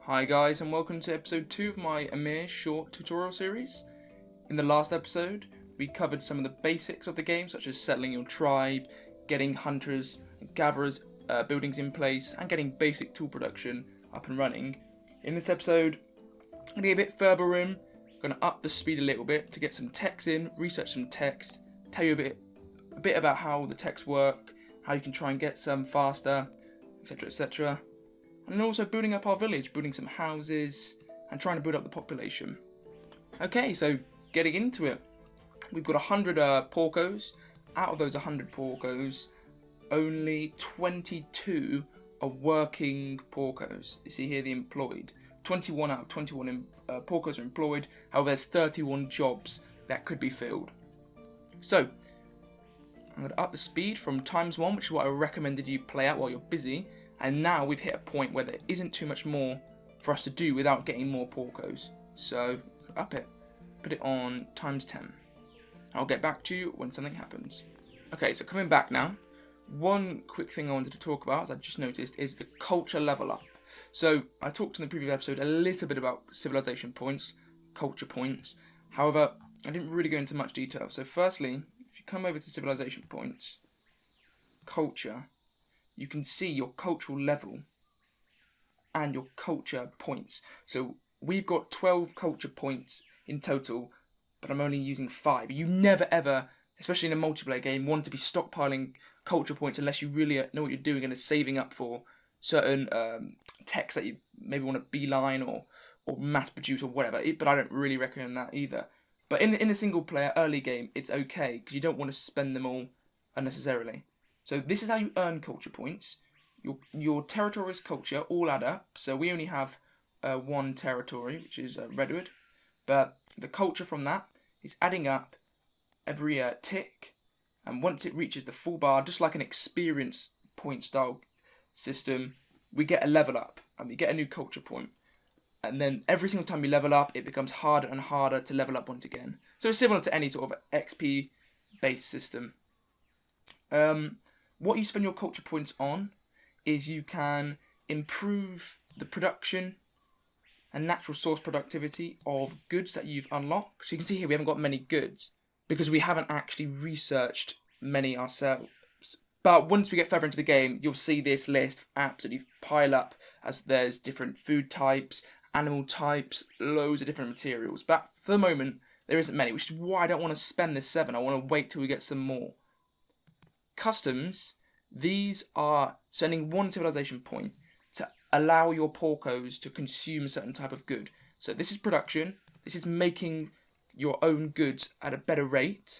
Hi guys, and welcome to episode 2 of my Ymir short tutorial series. In the last episode, we covered some of the basics of the game, such as settling your tribe, getting hunters and gatherers buildings in place, and getting basic tool production up and running. In this episode, I'm going to get a bit further in, I'm going to up the speed a little bit to get some text in, research some text, tell you a bit about how the texts work, how you can try and get some faster, etc, etc. And also building up our village, building some houses, and trying to build up the population. Okay, so getting into it. We've got 100 porcos. Out of those 100 porcos, only 22 are working porcos. You see here the employed. 21 out of 21 porcos are employed. However, there's 31 jobs that could be filled. So, I'm going to up the speed from ×1, which is what I recommended you play out while you're busy. And now we've hit a point where there isn't too much more for us to do without getting more porcos. So, up it. Put it on ×10. I'll get back to you when something happens. Okay, so coming back now. One quick thing I wanted to talk about, as I just noticed, is the culture level up. So, I talked in the previous episode a little bit about civilization points, culture points. However, I didn't really go into much detail. So firstly, if you come over to civilization points, culture, you can see your cultural level and your culture points. So we've got 12 culture points in total, but I'm only using 5. You never ever, especially in a multiplayer game, want to be stockpiling culture points unless you really know what you're doing and are saving up for certain texts that you maybe want to beeline or mass produce or whatever. But I don't really recommend that either. But in a single player early game, it's okay because you don't want to spend them all unnecessarily. So this is how you earn culture points. Your territory's culture all add up. So we only have one territory, which is Redwood. But the culture from that is adding up every tick. And once it reaches the full bar, just like an experience point style system, we get a level up and we get a new culture point. And then every single time you level up, it becomes harder and harder to level up once again. So it's similar to any sort of XP based system. What you spend your culture points on is you can improve the production and natural source productivity of goods that you've unlocked. So you can see here we haven't got many goods because we haven't actually researched many ourselves. But once we get further into the game, you'll see this list absolutely pile up as there's different food types, animal types, loads of different materials. But for the moment, there isn't many, which is why I don't want to spend this 7. I want to wait till we get some more. Customs, these are spending 1 civilization point to allow your porcos to consume a certain type of good. So this is production, this is making your own goods at a better rate.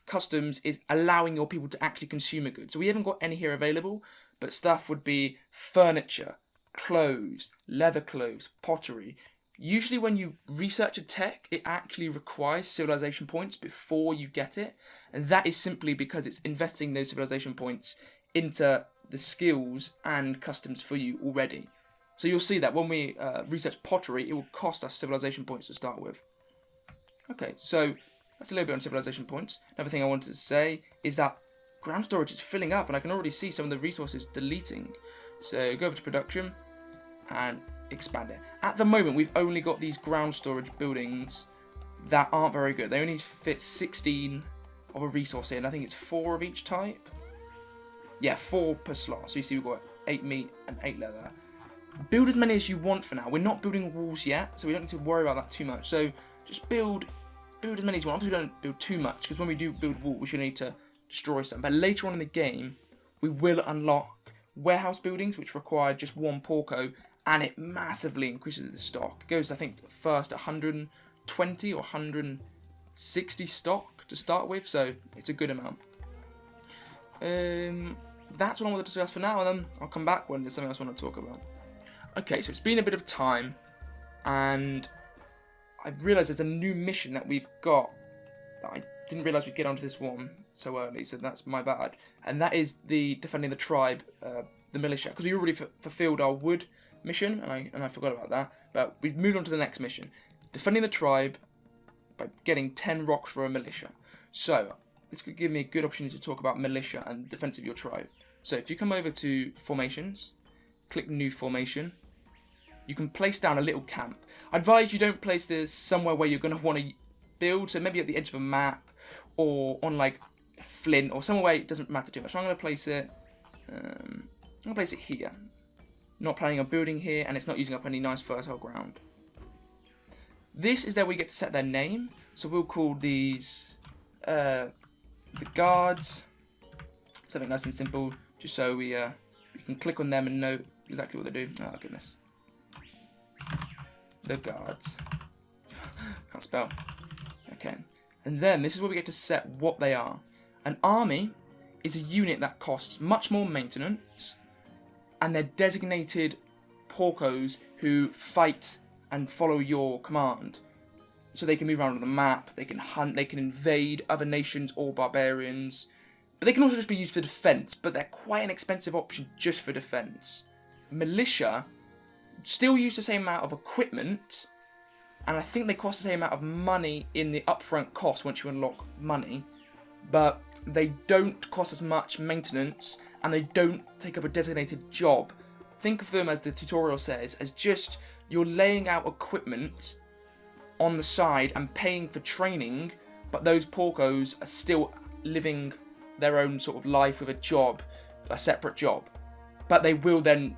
Customs is allowing your people to actually consume a good. So we haven't got any here available, but stuff would be furniture, clothes, leather clothes, pottery. Usually when you research a tech, it actually requires civilization points before you get it. And that is simply because it's investing those civilization points into the skills and customs for you already. So you'll see that when we research pottery, it will cost us civilization points to start with. Okay, so that's a little bit on civilization points. Another thing I wanted to say is that ground storage is filling up and I can already see some of the resources deleting. So go over to production and expand it. At the moment, we've only got these ground storage buildings that aren't very good. They only fit 16 of a resource here, and I think it's 4 of each type. Yeah, 4 per slot. So you see we've got 8 meat and 8 leather. Build as many as you want for now. We're not building walls yet, so we don't need to worry about that too much. So just build as many as you want. Obviously, don't build too much, because when we do build walls, you need to destroy some. But later on in the game, we will unlock warehouse buildings, which require just 1 porco, and it massively increases the stock. It goes, I think, first 120 or 160 stock to start with, so it's a good amount. That's what I wanted to discuss for now, and then I'll come back when there's something else I want to talk about. Okay, so it's been a bit of time, and I've realised there's a new mission that we've got that I didn't realise we'd get onto this one so early, so that's my bad. And that is the defending the tribe, the militia, because we already fulfilled our wood mission, and I forgot about that. But we've moved on to the next mission, defending the tribe by getting 10 rocks for a militia. So this could give me a good opportunity to talk about militia and defense of your tribe. So if you come over to formations, click new formation, you can place down a little camp. I advise you don't place this somewhere where you're going to want to build, so maybe at the edge of a map, or on like flint, or somewhere where it doesn't matter too much. So I'm going to place it, here. Not planning on building here, and it's not using up any nice fertile ground. This is where we get to set their name, so we'll call these the guards. Something nice and simple, just so we can click on them and know exactly what they do. Oh goodness. The guards. Can't spell. Okay. And then this is where we get to set what they are. An army is a unit that costs much more maintenance, and they're designated porcos who fight and follow your command. So they can move around on the map, they can hunt, they can invade other nations or barbarians. But they can also just be used for defense, but they're quite an expensive option just for defense. Militia still use the same amount of equipment, and I think they cost the same amount of money in the upfront cost once you unlock money, but they don't cost as much maintenance, and they don't take up a designated job. Think of them, as the tutorial says, as just you're laying out equipment on the side and paying for training, but those porcos are still living their own sort of life with a job, a separate job. But they will then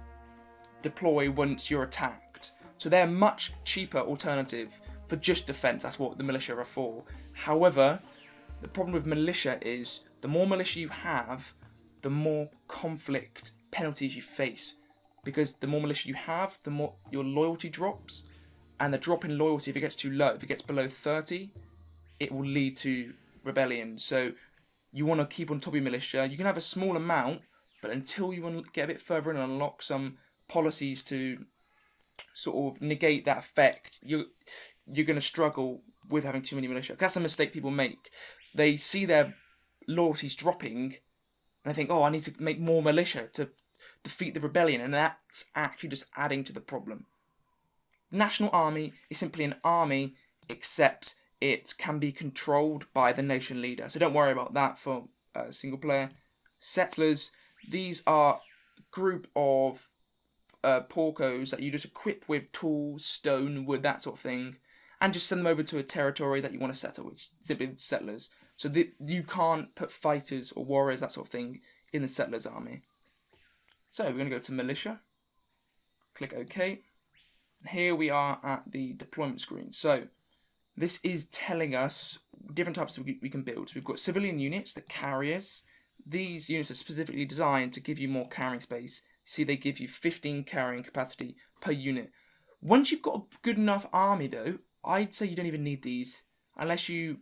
deploy once you're attacked. So they're a much cheaper alternative for just defense. That's what the militia are for. However, the problem with militia is the more militia you have, the more conflict penalties you face. Because the more militia you have, the more your loyalty drops. And the drop in loyalty, if it gets too low, if it gets below 30, it will lead to rebellion. So you want to keep on top of your militia. You can have a small amount, but until you get a bit further in and unlock some policies to sort of negate that effect, you're going to struggle with having too many militia. That's a mistake people make. They see their loyalties dropping, and they think, oh, I need to make more militia to defeat the rebellion, and that's actually just adding to the problem. National army is simply an army, except it can be controlled by the nation leader. So don't worry about that for single player. Settlers, these are a group of porcos that you just equip with tools, stone, wood, that sort of thing, and just send them over to a territory that you want to settle, which is simply the settlers. So you can't put fighters or warriors, that sort of thing, in the settlers' army. So we're going to go to militia. Click OK. Here we are at the deployment screen. So this is telling us different types we can build. So we've got civilian units, the carriers. These units are specifically designed to give you more carrying space. See, they give you 15 carrying capacity per unit. Once you've got a good enough army, though, I'd say you don't even need these. Unless you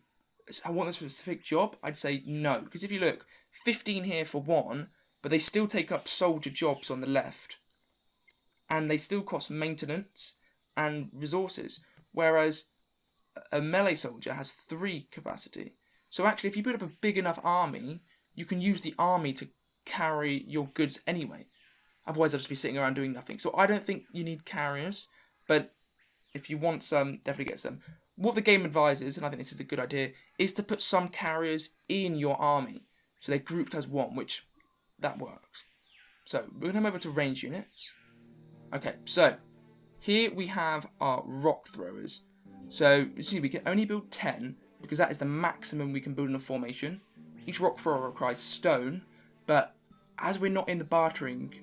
want a specific job, I'd say no. Because if you look, 15 here for one, but they still take up soldier jobs on the left. And they still cost maintenance and resources. Whereas a melee soldier has 3 capacity. So actually, if you build up a big enough army, you can use the army to carry your goods anyway. Otherwise, they'll just be sitting around doing nothing. So I don't think you need carriers, but if you want some, definitely get some. What the game advises, and I think this is a good idea, is to put some carriers in your army. So they're grouped as one, which that works. So we're going to come over to range units. Okay, so here we have our rock throwers. So you see, we can only build 10 because that is the maximum we can build in a formation. Each rock thrower requires stone, but as we're not in the bartering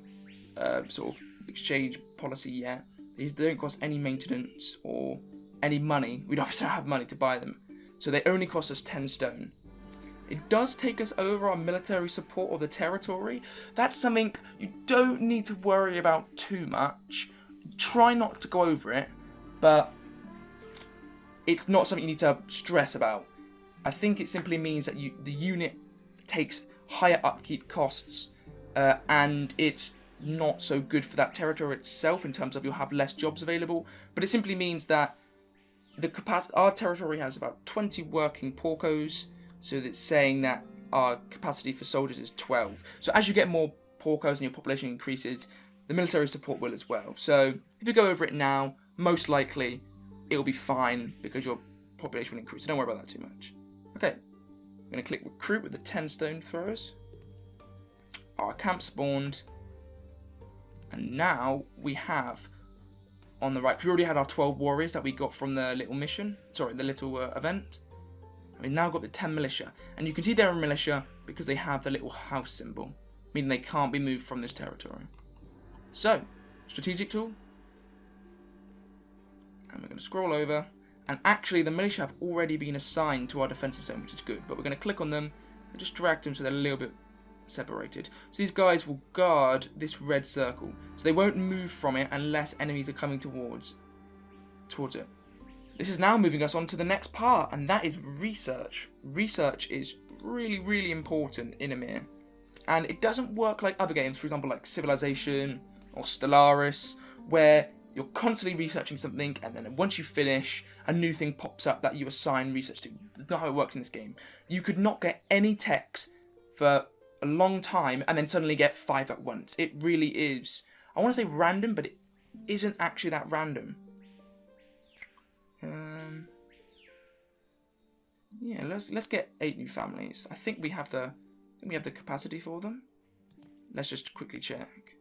sort of exchange policy yet, these don't cost any maintenance or any money. We obviously don't have money to buy them, so they only cost us 10 stone. It does take us over our military support of the territory. That's something you don't need to worry about too much. Try not to go over it, but it's not something you need to stress about. I think it simply means that the unit takes higher upkeep costs, and it's not so good for that territory itself in terms of you'll have less jobs available. But it simply means that our territory has about 20 working porcos. So that's saying that our capacity for soldiers is 12. So as you get more porcos and your population increases, the military support will as well. So if you go over it now, most likely it'll be fine because your population will increase. So don't worry about that too much. Okay, I'm going to click recruit with the 10 stone throwers. Our camp spawned. And now we have on the right. We already had our 12 warriors that we got from the little event. And we've now got the 10 militia. And you can see they're a militia because they have the little house symbol, meaning they can't be moved from this territory. So, strategic tool. And we're going to scroll over. And actually, the militia have already been assigned to our defensive zone, which is good. But we're going to click on them and just drag them so they're a little bit separated. So these guys will guard this red circle. So they won't move from it unless enemies are coming towards it. This is now moving us on to the next part, and that is research. Research is really, really important in Ymir. And it doesn't work like other games, for example, like Civilization or Stellaris, where you're constantly researching something, and then once you finish, a new thing pops up that you assign research to. That's not how it works in this game. You could not get any techs for a long time and then suddenly get 5 at once. It really is, I want to say random, but it isn't actually that random. Yeah, let's get 8 new families. I think we have the capacity for them. Let's just quickly check.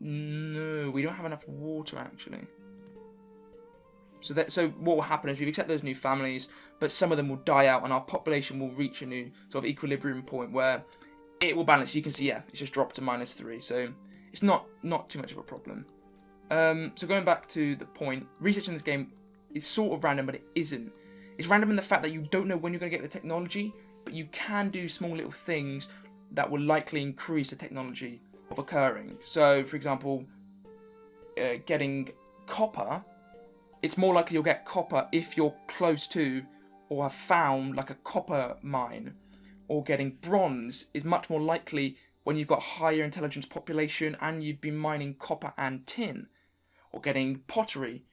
No, we don't have enough water actually. So what will happen is we accept those new families, but some of them will die out, and our population will reach a new sort of equilibrium point where it will balance. You can see, yeah, it's just dropped to -3, so it's not too much of a problem. So going back to the point, research in this game is sort of random, but it isn't. It's random in the fact that you don't know when you're going to get the technology, but you can do small little things that will likely increase the technology of occurring. So, for example, getting copper, it's more likely you'll get copper if you're close to or have found like a copper mine. Or getting bronze is much more likely when you've got higher intelligence population and you've been mining copper and tin. Or getting pottery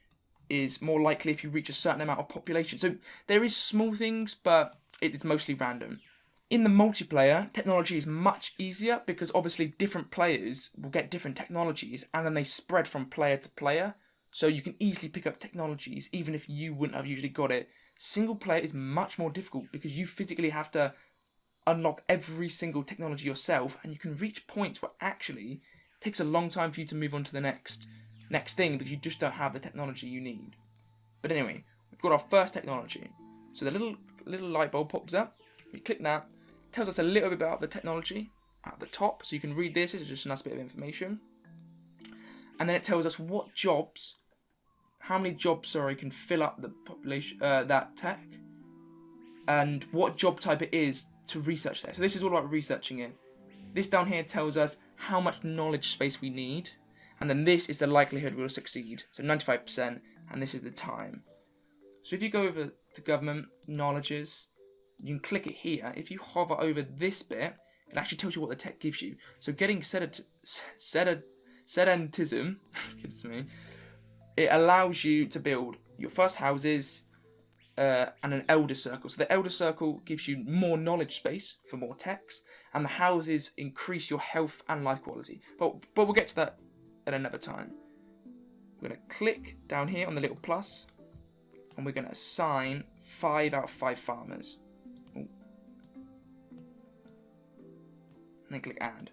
is more likely if you reach a certain amount of population. So there is small things, but it's mostly random. In the multiplayer, technology is much easier because obviously different players will get different technologies and then they spread from player to player. So you can easily pick up technologies even if you wouldn't have usually got it. Single player is much more difficult because you physically have to unlock every single technology yourself, and you can reach points where actually it takes a long time for you to move on to the next thing because you just don't have the technology you need. But anyway, we've got our first technology. So the little light bulb pops up. We click that. It tells us a little bit about the technology at the top, so you can read this. It's just a nice bit of information. And then it tells us what jobs, how many jobs, can fill up the population, that tech, and what job type it is to research there. So this is all about researching it. This down here tells us how much knowledge space we need, and then this is the likelihood we'll succeed. So 95%, and this is the time. So if you go over to government, knowledges, you can click it here. If you hover over this bit, it actually tells you what the tech gives you. So getting Sedentism, it allows you to build your first houses and an elder circle. So the elder circle gives you more knowledge space for more techs, and the houses increase your health and life quality. But we'll get to that at another time. We're going to click down here on the little plus, and we're going to assign 5 out of 5 farmers. Ooh. And then click add.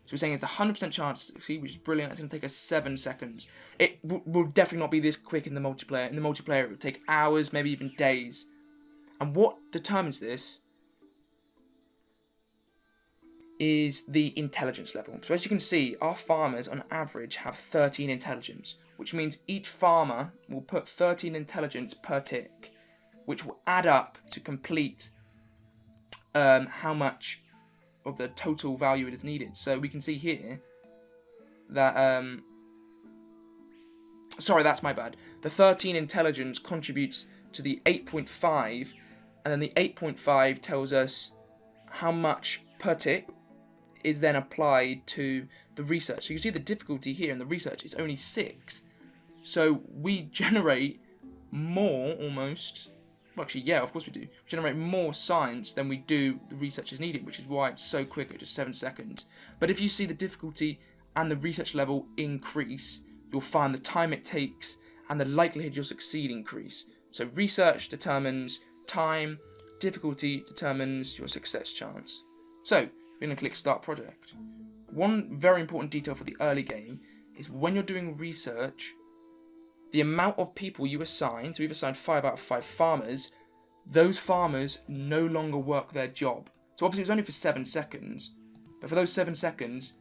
So we're saying it's a 100% chance to succeed, which is brilliant. It's going to take us 7 seconds. It will definitely not be this quick in the multiplayer. In the multiplayer, it will take hours, maybe even days. And what determines this is the intelligence level. So as you can see, our farmers on average have 13 intelligence, which means each farmer will put 13 intelligence per tick, which will add up to complete how much of the total value it is needed. So we can see here that sorry, that's my bad. The 13 intelligence contributes to the 8.5, and then the 8.5 tells us how much per tick is then applied to the research. So you can see the difficulty here in the research is only 6. So we generate more almost. Well, actually, yeah, of course we do. We generate more science than we do the research is needed, which is why it's so quick at just 7 seconds. But if you see the difficulty and the research level increase, you'll find the time it takes and the likelihood you'll succeed increase. So research determines time, difficulty determines your success chance. So we're going to click Start Project. One very important detail for the early game is when you're doing research, the amount of people you assign, so we've assigned 5 out of 5 farmers, those farmers no longer work their job. So obviously it was only for 7 seconds, but for those 7 seconds,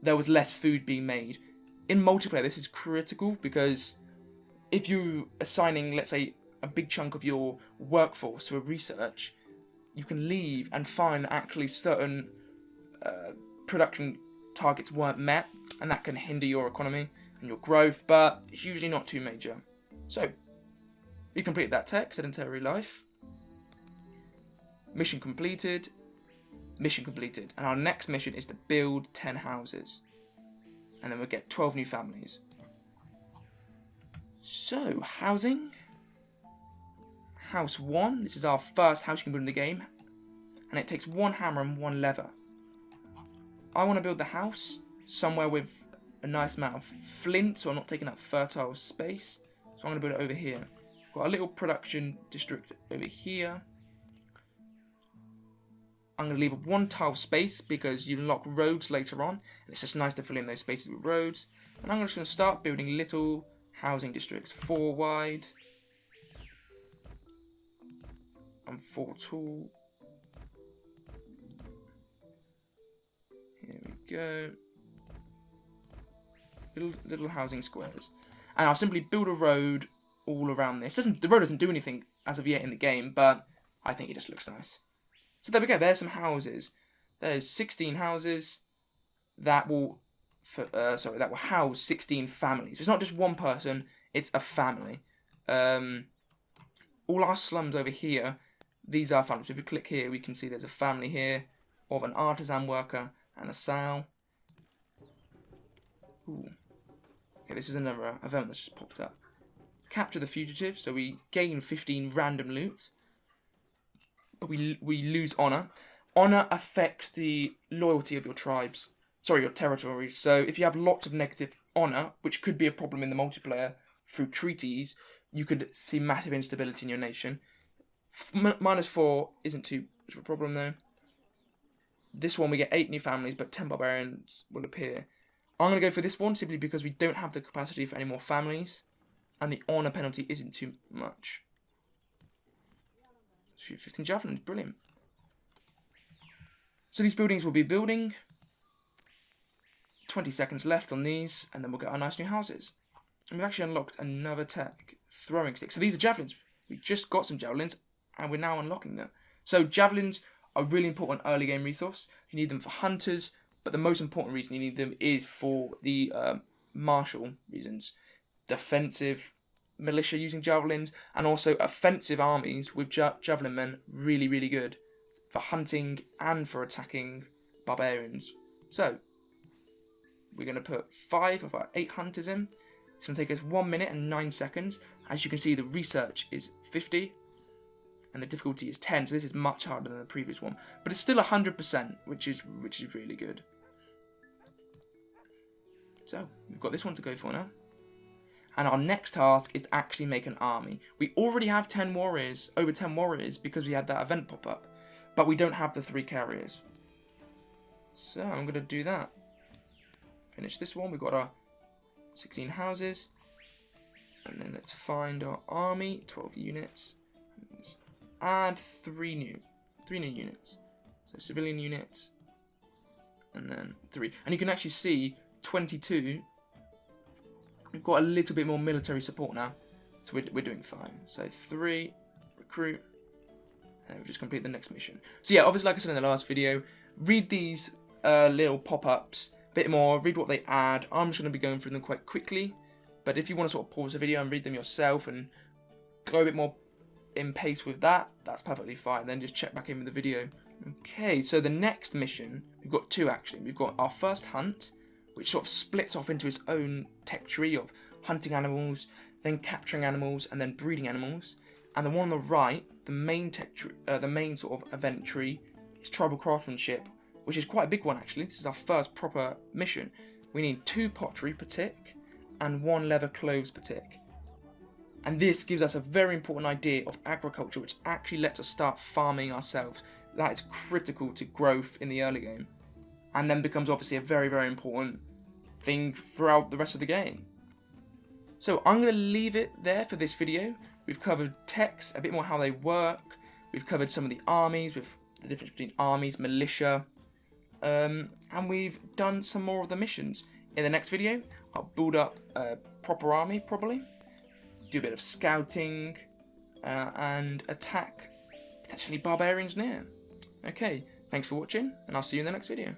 there was less food being made. In multiplayer, this is critical because if you're assigning, let's say, a big chunk of your workforce to a research, you can leave and find that actually certain production targets weren't met, and that can hinder your economy and your growth, but it's usually not too major. So, we completed that tech, sedentary life. Mission completed. Mission completed. And our next mission is to build 10 houses. And then we'll get 12 new families. So, housing. House 1. This is our first house you can build in the game. And it takes 1 hammer and 1 lever. I want to build the house somewhere with a nice amount of flint, so I'm not taking up fertile space. So I'm going to build it over here. Got a little production district over here. I'm going to leave 1 tile space because you unlock roads later on. And it's just nice to fill in those spaces with roads. And I'm just going to start building little housing districts. 4 wide. And 4 tall. Here we go. Little housing squares. And I'll simply build a road all around this. The road doesn't do anything as of yet in the game, but I think it just looks nice. So there we go, there's some houses. There's 16 houses that will house 16 families. It's not just one person, it's a family. All our slums over here, these are families. If we click here, we can see there's a family here of an artisan worker and a sow. Ooh. Okay, this is another event that's just popped up. Capture the fugitive, so we gain 15 random loot. But we lose honor. Honor affects the loyalty of your tribes. Sorry, your territories. So if you have lots of negative honor, which could be a problem in the multiplayer through treaties, you could see massive instability in your nation. -4 isn't too much of a problem though. This one we get 8 new families, but 10 barbarians will appear. I'm going to go for this one simply because we don't have the capacity for any more families, and the honor penalty isn't too much. Shoot 15 javelins, brilliant. So these buildings will be building. 20 seconds left on these, and then we'll get our nice new houses. And we've actually unlocked another tech, throwing sticks. So these are javelins. We just got some javelins, and we're now unlocking them. So javelins are a really important early game resource. You need them for hunters, but the most important reason you need them is for the martial reasons. Defensive militia using javelins, and also offensive armies with javelin men, really, really good for hunting and for attacking barbarians. So, we're going to put 5 of our 8 hunters in. It's going to take us 1 minute and 9 seconds. As you can see, the research is 50, and the difficulty is 10, so this is much harder than the previous one. But it's still 100%, which is really good. So, we've got this one to go for now. And our next task is to actually make an army. We already have 10 warriors, over 10 warriors, because we had that event pop up. But we don't have the 3 carriers. So I'm going to do that. Finish this one. We've got our 16 houses. And then let's find our army, 12 units. Let's add 3 new units. So civilian units. And then 3. And you can actually see 22. We've got a little bit more military support now, so we're doing fine. So 3, recruit, and we'll just complete the next mission. So yeah, obviously like I said in the last video, read these little pop-ups a bit more, read what they add. I'm just going to be going through them quite quickly, but if you want to sort of pause the video and read them yourself and go a bit more in pace with that, that's perfectly fine. Then just check back in with the video. Okay, so the next mission, we've got 2 actually. We've got our first hunt, which sort of splits off into its own tech tree of hunting animals, then capturing animals, and then breeding animals. And the one on the right, the main tech tree, the main sort of event tree, is tribal craftsmanship, which is quite a big one actually. This is our first proper mission. We need 2 pottery per tick and 1 leather cloves per tick. And this gives us a very important idea of agriculture, which actually lets us start farming ourselves. That is critical to growth in the early game. And then becomes obviously a very, very important thing throughout the rest of the game. So I'm going to leave it there for this video. We've covered techs, a bit more how they work. We've covered some of the armies, with the difference between armies, militia, and we've done some more of the missions. In the next video, I'll build up a proper army, probably, do a bit of scouting, and attack potentially barbarians near. Okay, thanks for watching, and I'll see you in the next video.